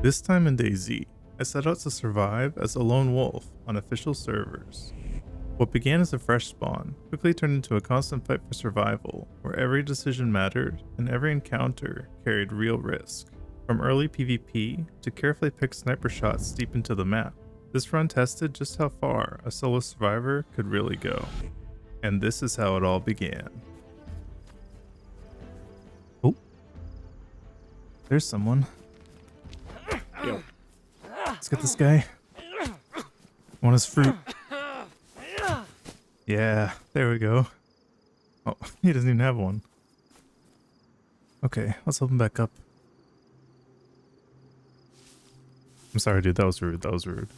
This time in DayZ, I set out to survive as a lone wolf on official servers. What began as a fresh spawn quickly turned into a constant fight for survival, where every decision mattered and every encounter carried real risk. From early PvP to carefully picked sniper shots deep into the map, this run tested just how far a solo survivor could really go. And this is how it all began. Oh, there's someone. Yo. Let's get this guy. Want his fruit. Yeah, there we go. Oh, he doesn't even have one. Okay, let's open back up. I'm sorry, dude. That was rude. That was rude.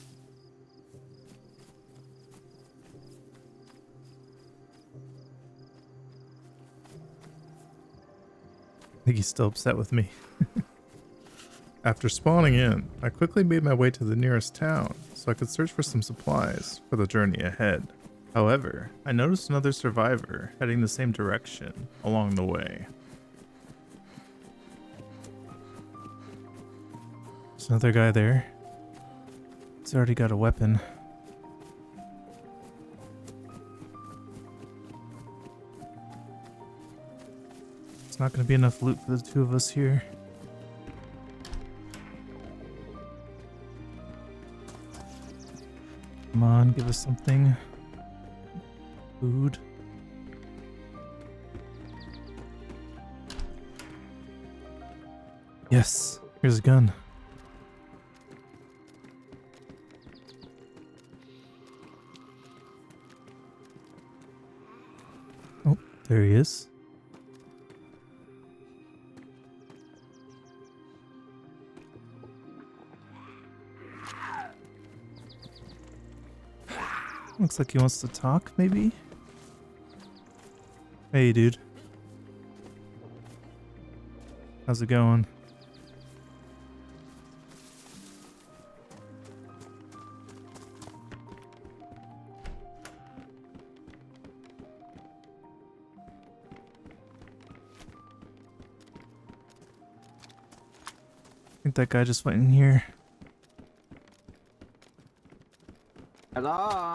I think he's still upset with me. After spawning in, I quickly made my way to the nearest town so I could search for some supplies for the journey ahead. However, I noticed another survivor heading the same direction along the way. There's another guy there. He's already got a weapon. It's not going to be enough loot for the two of us here. Come on, give us something. Food. Yes, here's a gun. Oh, there he is. Looks like he wants to talk, maybe? Hey, dude. How's it going? I think that guy just went in here. Hello.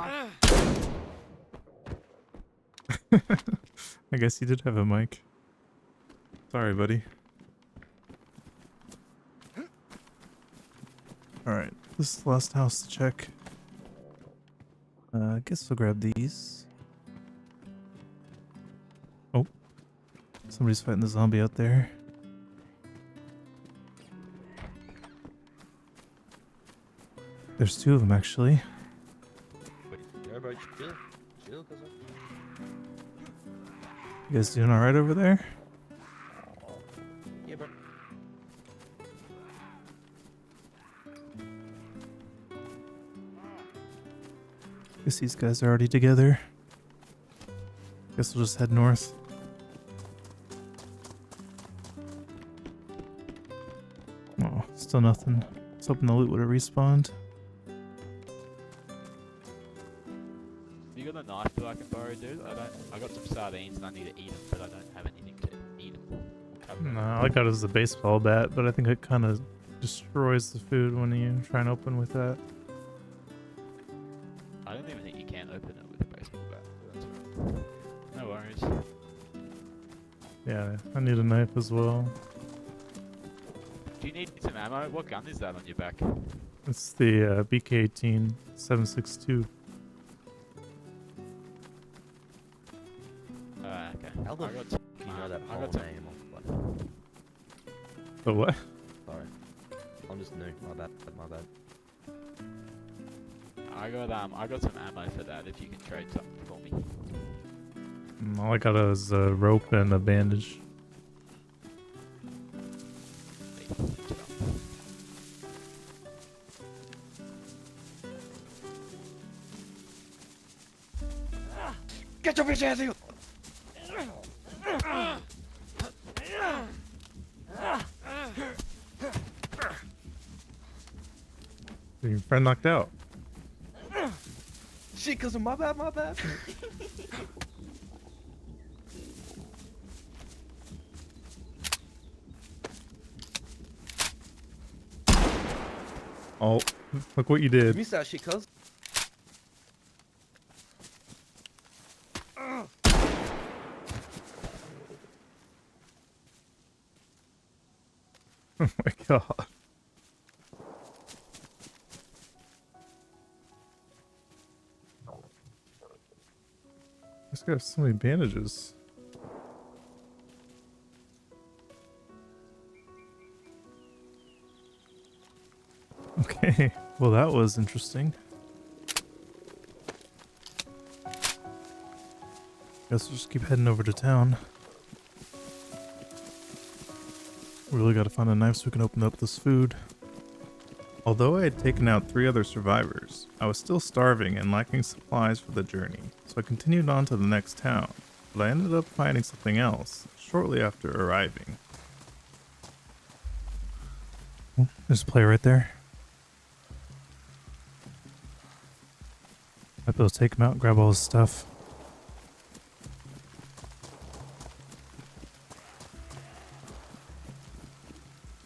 I guess he did have a mic. Sorry, buddy. Alright, this is the last house to check. I guess we'll grab these. Oh. Somebody's fighting the zombie out there. There's two of them, actually. Yeah, bro, chill, cuz. You guys doing alright over there? Yeah, bro. Guess these guys are already together. Guess we'll just head north. Oh, still nothing. I was hoping the loot would have respawned. You got a knife that I can borrow, dude? I got some sardines and I need to eat them, but I don't have anything to eat them. No, all I got is a baseball bat, but I think it kind of destroys the food when you try and open with that. I don't even think you can open it with a baseball bat, but that's alright. No worries. Yeah, I need a knife as well. Do you need some ammo? What gun is that on your back? It's the BK-18 7.62. Okay. How the I got f you know that I whole got some. name of like, The what? sorry. I'm just new, my bad. I got some ammo for that if you can trade something for me. All I got is a rope and a bandage. Get your bitch ass here! Your friend knocked out. Shit, cuz of my bad. Oh, look what you You did. missed that shit, cuz. Oh my god. This guy has so many bandages. Okay, well that was interesting. Guess we'll just keep heading over to town. We really gotta find a knife so we can open up this food. Although I had taken out 3 other survivors, I was still starving and lacking supplies for the journey, so I continued on to the next town, but I ended up finding something else shortly after arriving. Oh, there's a player right there. Might be able to take him out and grab all his stuff.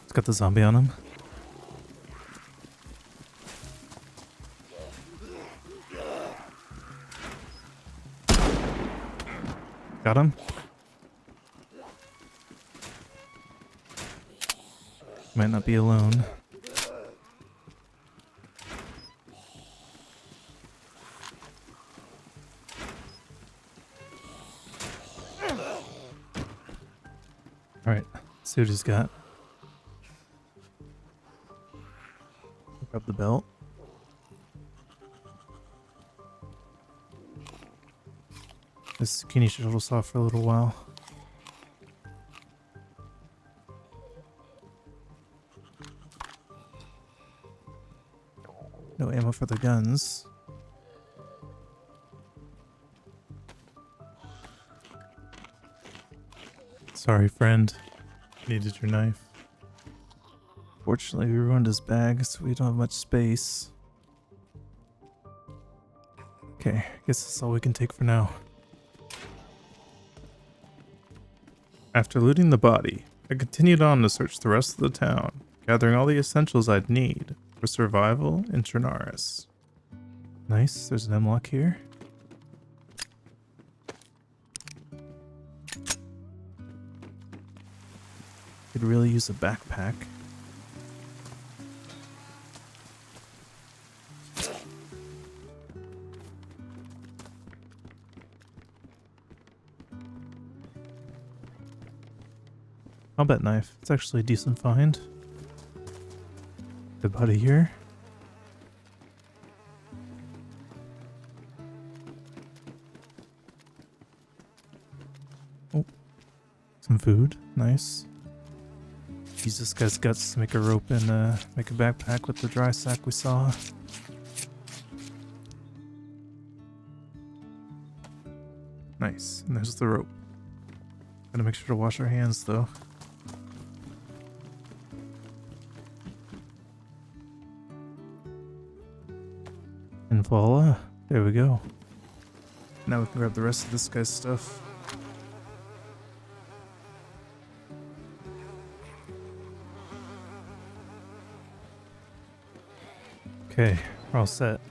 It's got the zombie on him. Got him. Might not be alone. Alright, see what he's got. Grab the belt. This zucchini should hold us off for a little while. No ammo for the guns. Sorry, friend. Needed your knife. Fortunately, we ruined his bag, so we don't have much space. Okay, guess that's all we can take for now. After looting the body, I continued on to search the rest of the town, gathering all the essentials I'd need for survival in Trinaris. Nice, there's an M-lock here. Could really use a backpack. Combat knife. It's actually a decent find. Good body here. Oh, some food. Nice. Use this guy's guts to make a rope and make a backpack with the dry sack we saw. Nice. And there's the rope. Gotta make sure to wash our hands though. And voila, there we go. Now we can grab the rest of this guy's stuff. Okay, we're all set.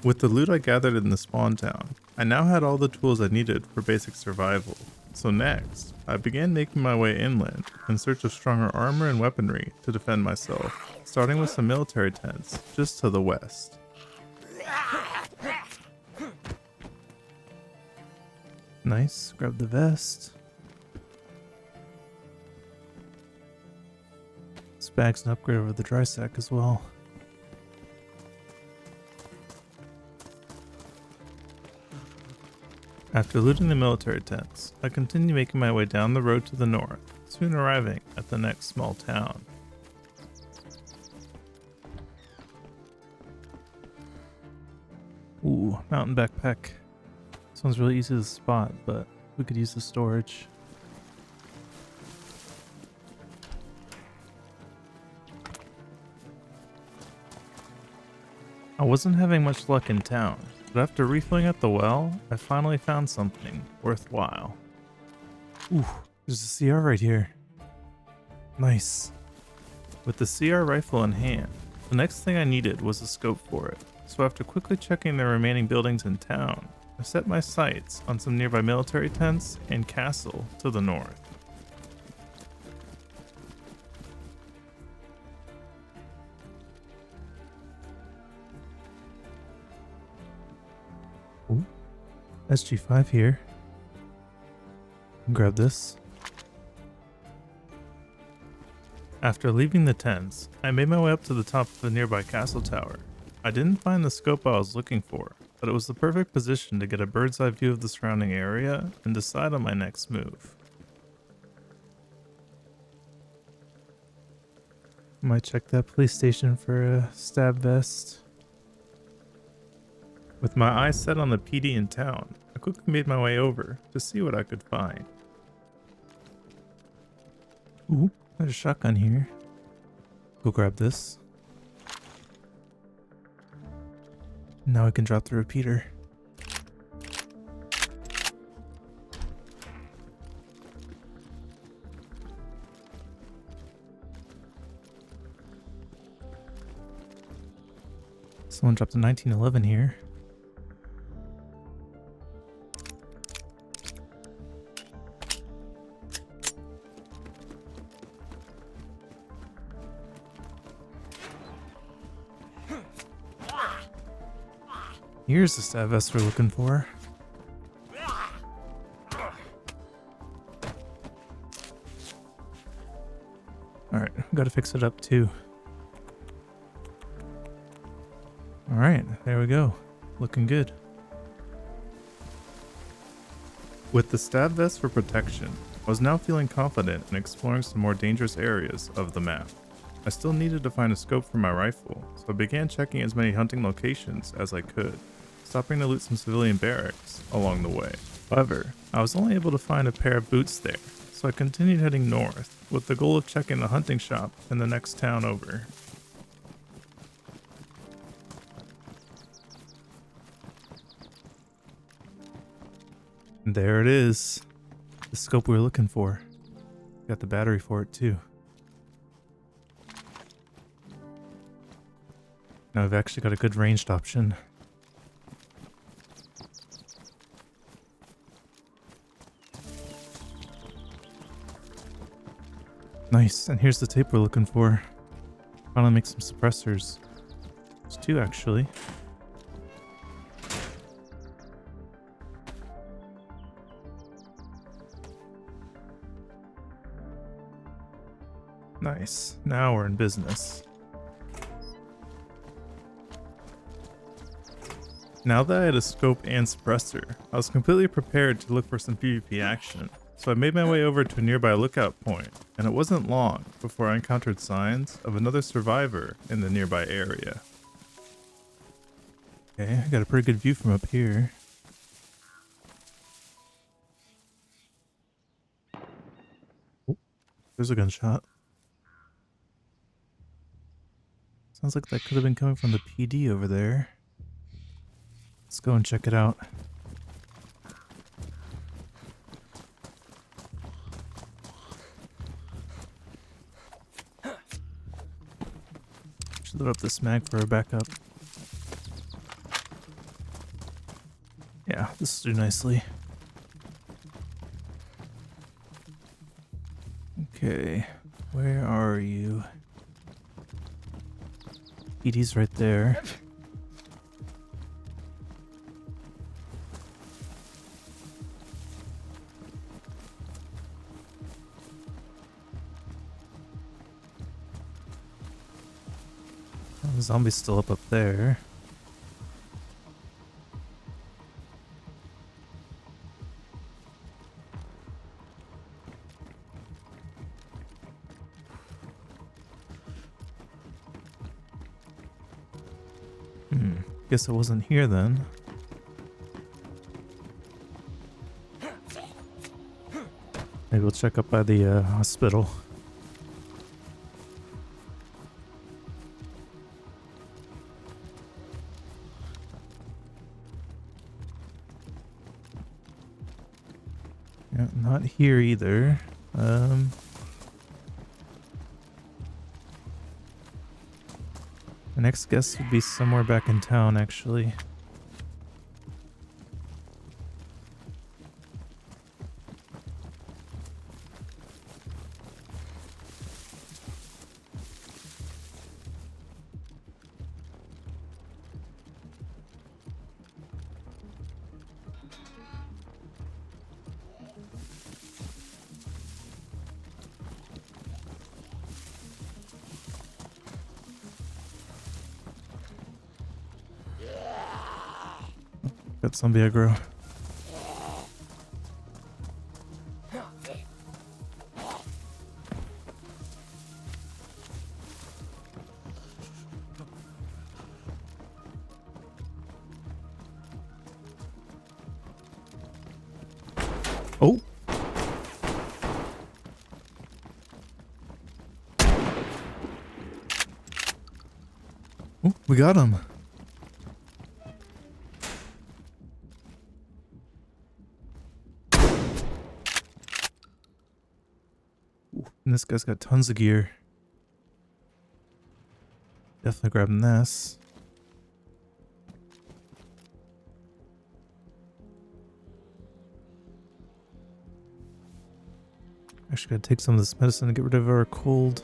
With the loot I gathered in the spawn town, I now had all the tools I needed for basic survival. So next, I began making my way inland in search of stronger armor and weaponry to defend myself, starting with some military tents just to the west. Nice, grab the vest. This bag's an upgrade over the dry sack as well. After looting the military tents, I continued making my way down the road to the north, soon arriving at the next small town. Ooh, mountain backpack. This one's really easy to spot, but we could use the storage. I wasn't having much luck in town, but after refilling at the well, I finally found something worthwhile. Ooh, there's a CR right here. Nice. With the CR rifle in hand, the next thing I needed was a scope for it, so after quickly checking the remaining buildings in town, I set my sights on some nearby military tents and castle to the north. Ooh, SG5 here. Grab this. After leaving the tents, I made my way up to the top of the nearby castle tower. I didn't find the scope I was looking for, but it was the perfect position to get a bird's eye view of the surrounding area and decide on my next move. Might check that police station for a stab vest. With my eyes set on the PD in town, I quickly made my way over to see what I could find. Ooh, there's a shotgun here. Go grab this. Now we can drop the repeater. Someone dropped a 1911 here. Here's the stab vest we're looking for. Alright, gotta fix it up too. Alright, there we go. Looking good. With the stab vest for protection, I was now feeling confident in exploring some more dangerous areas of the map. I still needed to find a scope for my rifle, so I began checking as many hunting locations as I could, stopping to loot some civilian barracks along the way. However, I was only able to find a pair of boots there, so I continued heading north with the goal of checking the hunting shop in the next town over. And there it is, the scope we were looking for. Got the battery for it too. Now I've actually got a good ranged option. Nice, and here's the tape we're looking for. Finally make some suppressors. There's two actually. Nice, now we're in business. Now that I had a scope and suppressor, I was completely prepared to look for some PvP action. So I made my way over to a nearby lookout point, and it wasn't long before I encountered signs of another survivor in the nearby area. Okay, I got a pretty good view from up here. Oh, there's a gunshot. Sounds like that could have been coming from the PD over there. Let's go and check it out. Should load up this mag for a backup. Yeah, this will do nicely. Okay, where are you? PD's right there. The zombie's still up there. Guess it wasn't here then. Maybe we'll check up by the hospital. Yeah, not here either. My next guess would be somewhere back in town, actually. Got zombie aggro. Oh! Oh, we got him. Ooh, and this guy's got tons of gear. Definitely grabbing this. Actually gotta take some of this medicine to get rid of our cold.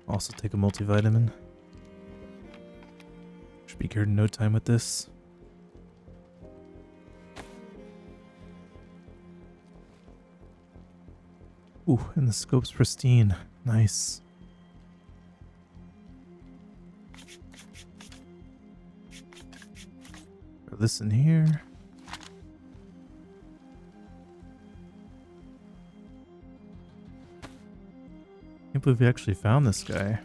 Also take a multivitamin. Should be cured in no time with this. Ooh, and the scope's pristine. Nice. Throw this in here. Can't believe we actually found this guy.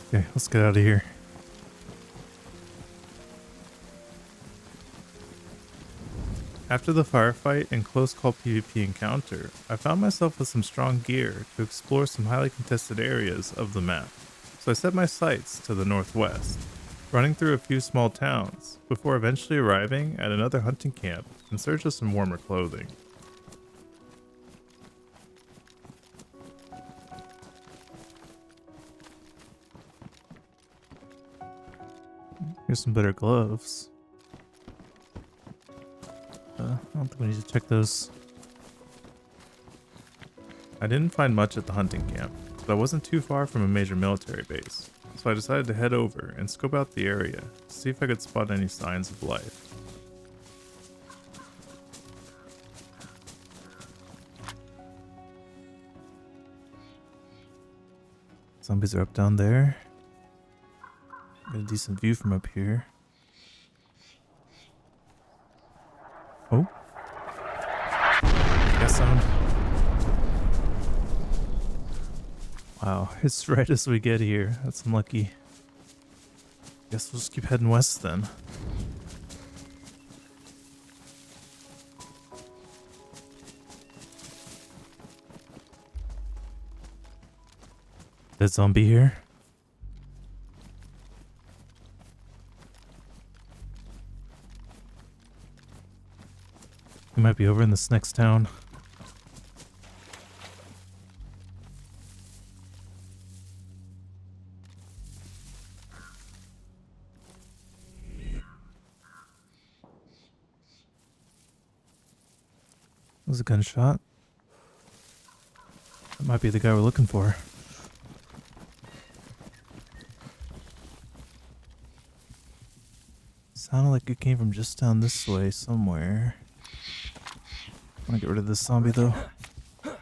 Okay, let's get out of here. After the firefight and close call PvP encounter, I found myself with some strong gear to explore some highly contested areas of the map. So I set my sights to the northwest, running through a few small towns, before eventually arriving at another hunting camp in search of some warmer clothing. Here's some better gloves. I don't think we need to check those. I didn't find much at the hunting camp, but I wasn't too far from a major military base, so I decided to head over and scope out the area to see if I could spot any signs of life. Zombies are up down there. Got a decent view from up here. Oh. Gas sound. Wow, it's right as we get here. That's unlucky. Guess we'll just keep heading west then. Dead zombie here. He might be over in this next town. That was a gunshot. That might be the guy we're looking for. Sounded like it came from just down this way somewhere. I want to get rid of this zombie though. I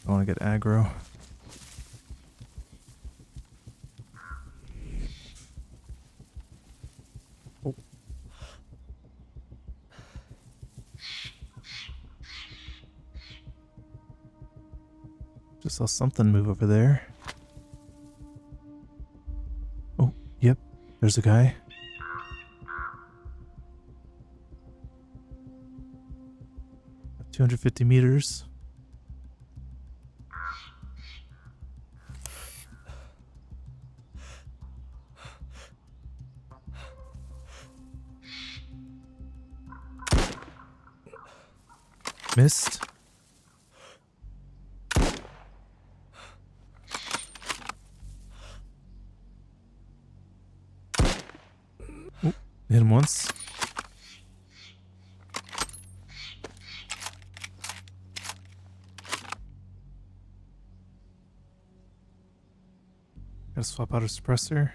want to get aggro. Oh. Just saw something move over there. There's a guy. At 250 meters. Missed. Oop, hit him once. Gotta swap out a suppressor.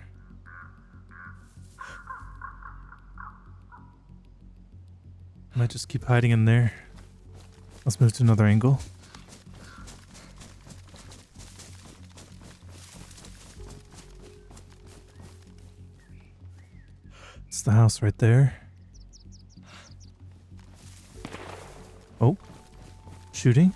Might just keep hiding in there. Let's move to another angle. It's the house right there. Oh, shooting.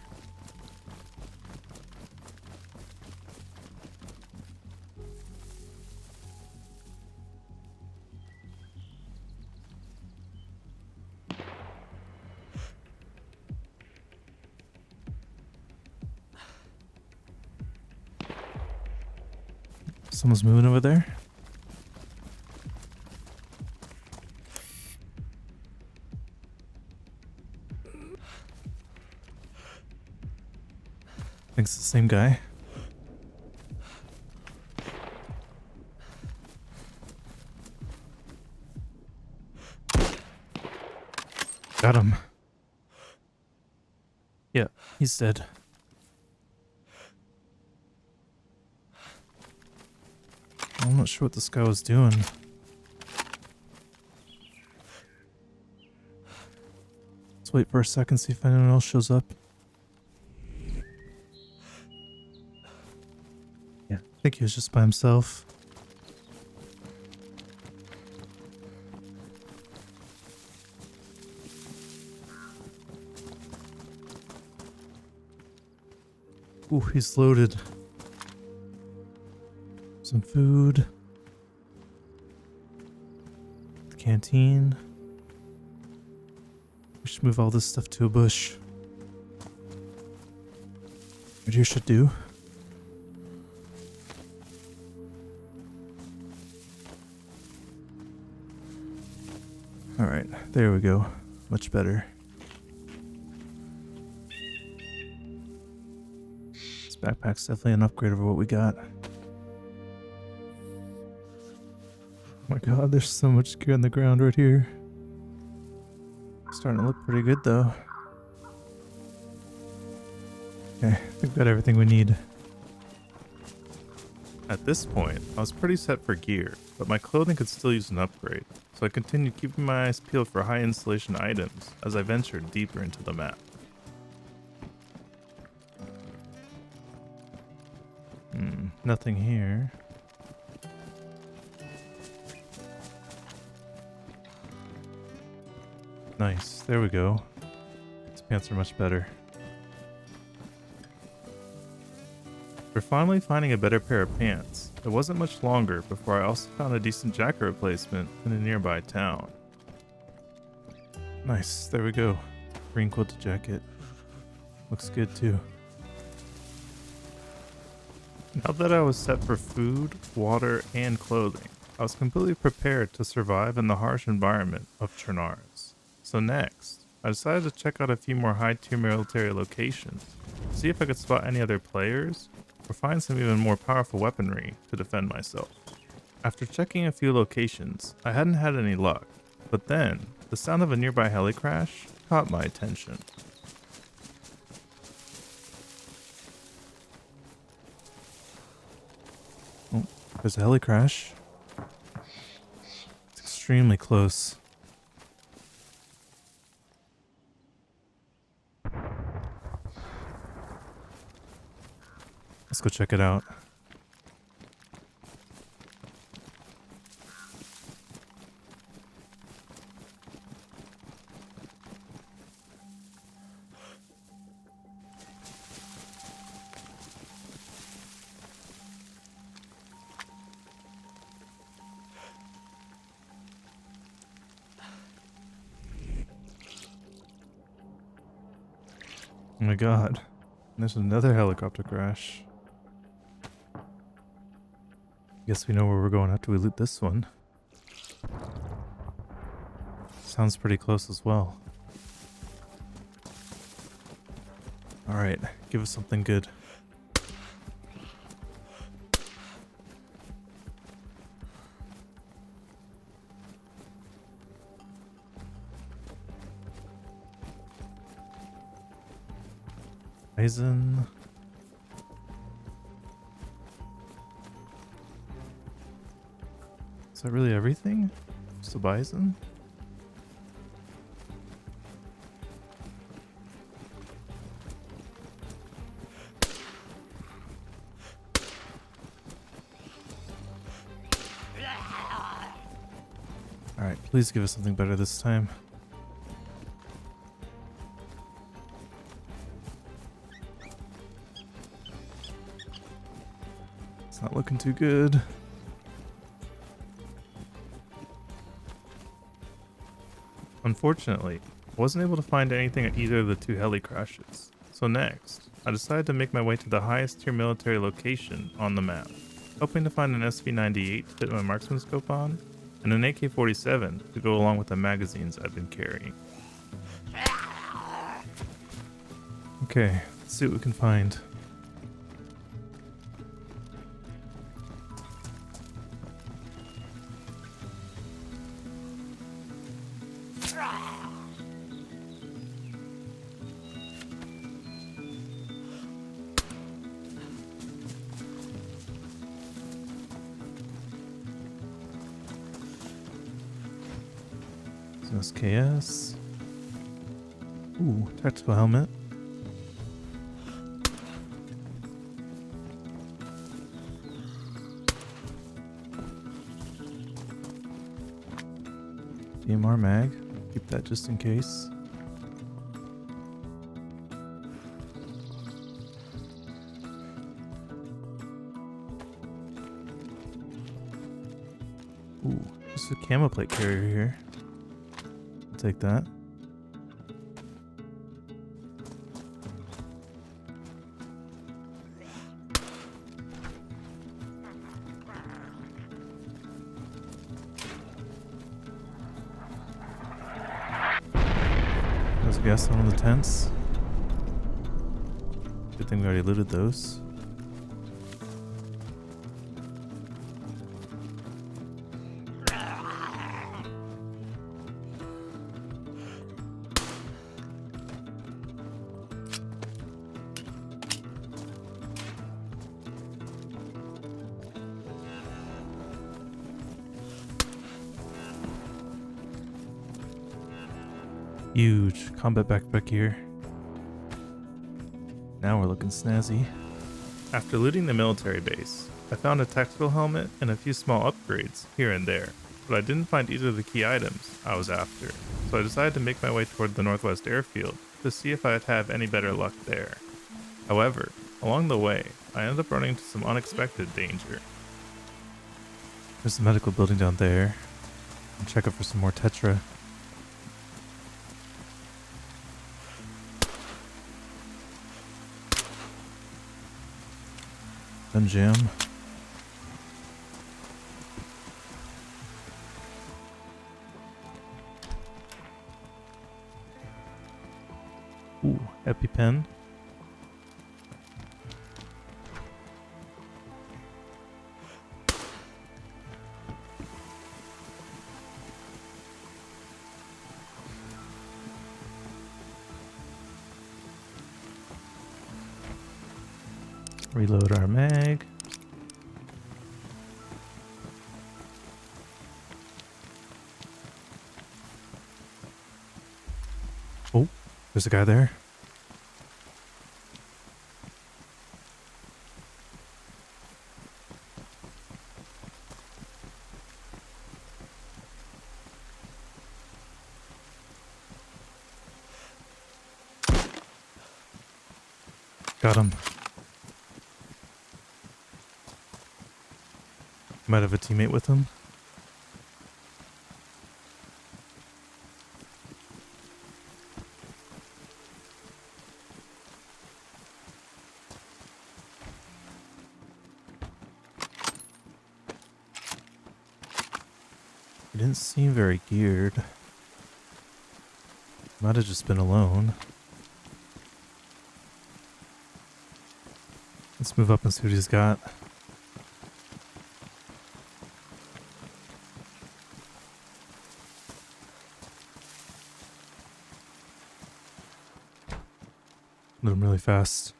Someone's moving over there. I think it's the same guy. Got him. Yeah, he's dead. I'm not sure what this guy was doing. Let's wait for a second, see if anyone else shows up. Yeah, I think he was just by himself. Ooh, he's loaded. Some food. The canteen. We should move all this stuff to a bush. Right here should do. Alright, there we go. Much better. This backpack's definitely an upgrade over what we got. Oh my god, there's so much gear on the ground right here. Starting to look pretty good though. Okay, I think we've got everything we need. At this point, I was pretty set for gear, but my clothing could still use an upgrade, so I continued keeping my eyes peeled for high installation items as I ventured deeper into the map. Nothing here. Nice, there we go. These pants are much better. For finally finding a better pair of pants, it wasn't much longer before I also found a decent jacket replacement in a nearby town. Nice, there we go. Green quilted jacket. Looks good too. Now that I was set for food, water, and clothing, I was completely prepared to survive in the harsh environment of Chernarus. So next, I decided to check out a few more high-tier military locations, see if I could spot any other players, or find some even more powerful weaponry to defend myself. After checking a few locations, I hadn't had any luck, but then, the sound of a nearby heli crash caught my attention. Oh, there's a heli crash. It's extremely close. Let's go check it out. Oh my god. There's another helicopter crash. Guess we know where we're going after we loot this one. Sounds pretty close as well. Alright, give us something good. Bison. Is that really everything? Just a bison? Alright, please give us something better this time. It's not looking too good. Unfortunately, I wasn't able to find anything at either of the two heli crashes. So next, I decided to make my way to the highest tier military location on the map, hoping to find an SV-98 to fit my marksman scope on, and an AK-47 to go along with the magazines I've been carrying. Okay, let's see what we can find. SKS. Ooh, tactical helmet. DMR mag. Keep that just in case. Ooh, just a camo plate carrier here. Take that. There's a gas on the tents. Good thing we already looted those. Huge combat backpack here. Now we're looking snazzy. After looting the military base, I found a tactical helmet and a few small upgrades here and there, but I didn't find either of the key items I was after, so I decided to make my way toward the northwest airfield to see if I'd have any better luck there. However, along the way, I ended up running into some unexpected danger. There's the medical building down there. I'll check out for some more Tetra. Gun jam. Ooh, EpiPen. Reload our mag. Oh, there's a guy there. Got him. Might have a teammate with him. He didn't seem very geared. Might have just been alone. Let's move up and see what he's got. Load him really fast.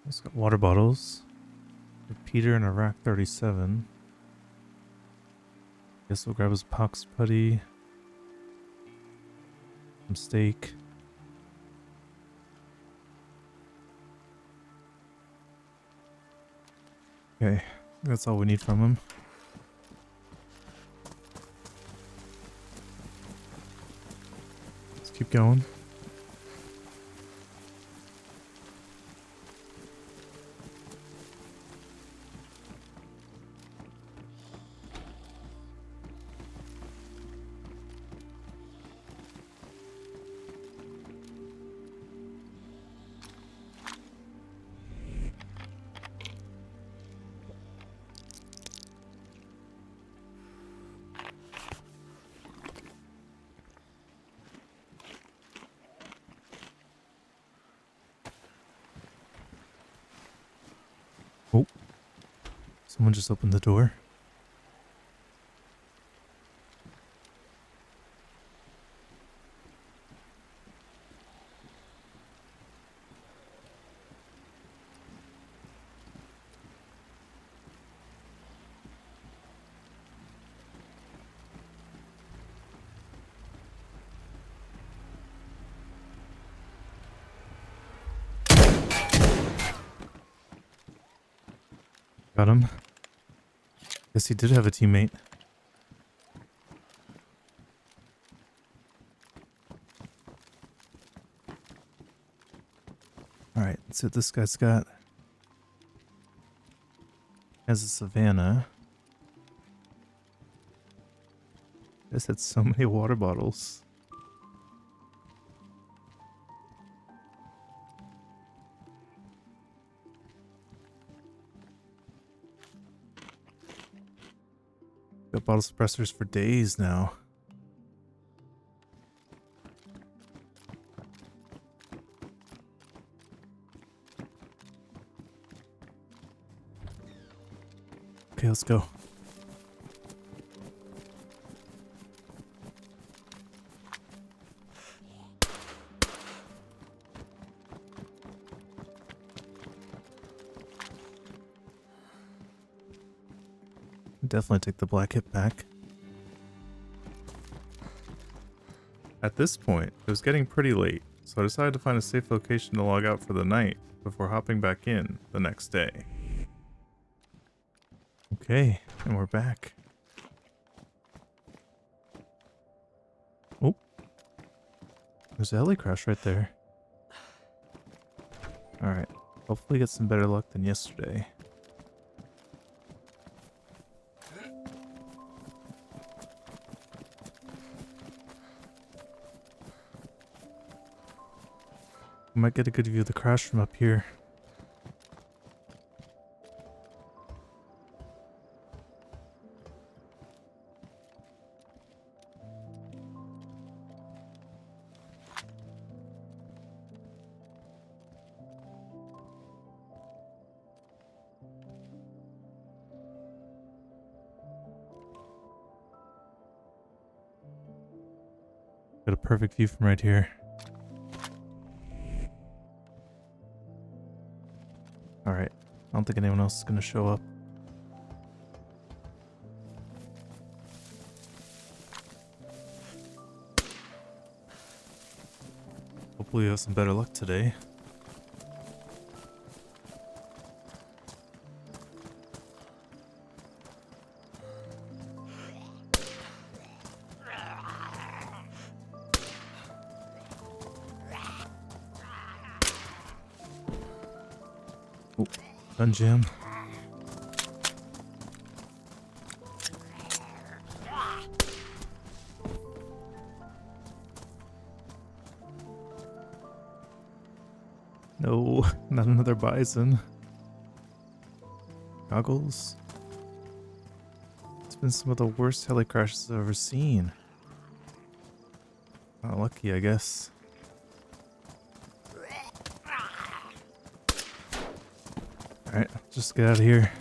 He's got water bottles. Repeater and a rack 37. Guess we'll grab his pox putty. Some steak. Okay, that's all we need from him. Let's keep going. Oh, someone just opened the door. Got him. Guess he did have a teammate. Alright, let's see what this guy's got. Has a savannah. This had so many water bottles. Got bottle suppressors for days now. Okay, let's go. Definitely take the black hit back. At this point, it was getting pretty late, so I decided to find a safe location to log out for the night before hopping back in the next day. Okay, and we're back. Oh, there's a heli crash right there. Alright, hopefully get some better luck than yesterday. I might get a good view of the crash from up here. Got a perfect view from right here. Alright, I don't think anyone else is going to show up. Hopefully we have some better luck today. Oh, gun jam. No, not another bison. Goggles. It's been some of the worst heli crashes I've ever seen. Not lucky, I guess. Alright, just get out of here.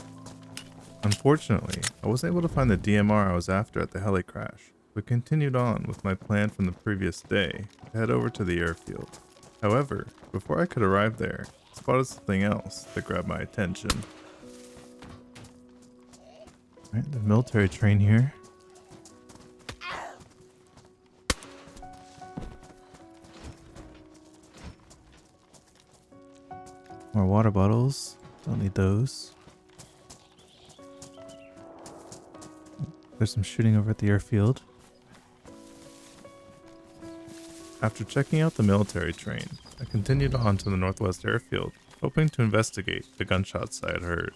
Unfortunately, I wasn't able to find the DMR I was after at the heli crash, but continued on with my plan from the previous day to head over to the airfield. However, before I could arrive there, I spotted something else that grabbed my attention. Alright, the military train here. More water bottles. Don't need those. There's some shooting over at the airfield. After checking out the military train, I continued on to the northwest airfield, hoping to investigate the gunshots I had heard.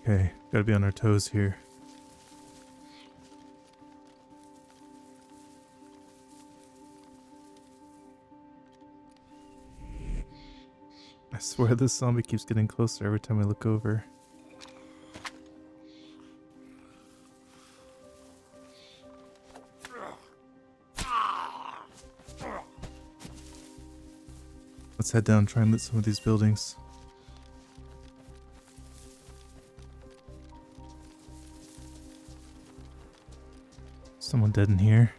Okay, gotta be on our toes here. I swear this zombie keeps getting closer every time I look over. Let's head down and try and loot some of these buildings. Someone dead in here.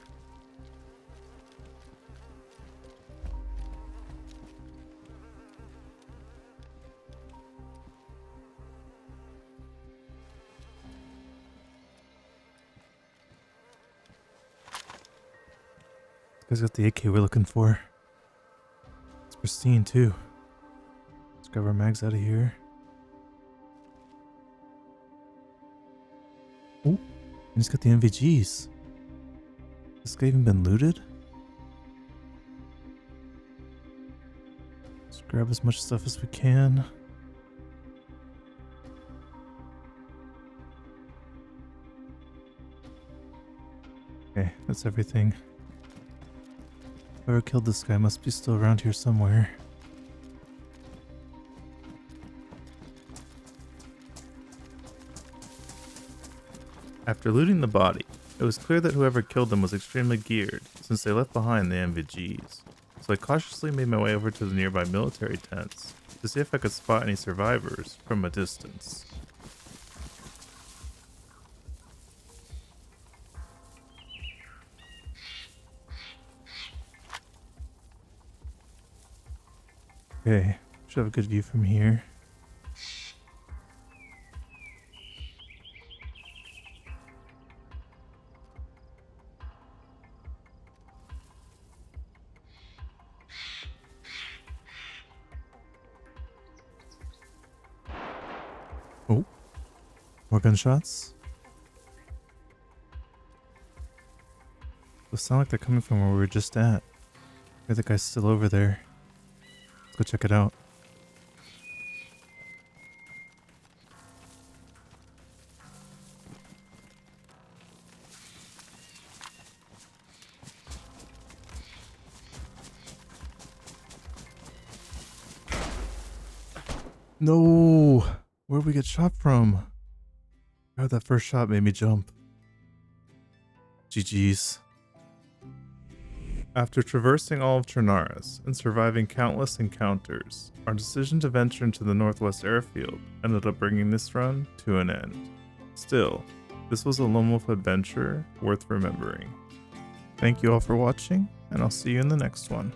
This guy's got the AK we're looking for. It's pristine too. Let's grab our mags out of here. Oh, and he's got the NVGs. This guy even been looted? Let's grab as much stuff as we can. Okay, that's everything. Whoever killed this guy must be still around here somewhere. After looting the body, it was clear that whoever killed them was extremely geared, since they left behind the NVGs. So I cautiously made my way over to the nearby military tents to see if I could spot any survivors from a distance. Okay, should have a good view from here. Oh, more gunshots. Those sound like they're coming from where we were just at. Maybe the guy's still over there. Let's go check it out. No! Where'd we get shot from? God, that first shot made me jump. GG's. After traversing all of Trinaris and surviving countless encounters, our decision to venture into the northwest airfield ended up bringing this run to an end. Still, this was a lone wolf adventure worth remembering. Thank you all for watching, and I'll see you in the next one.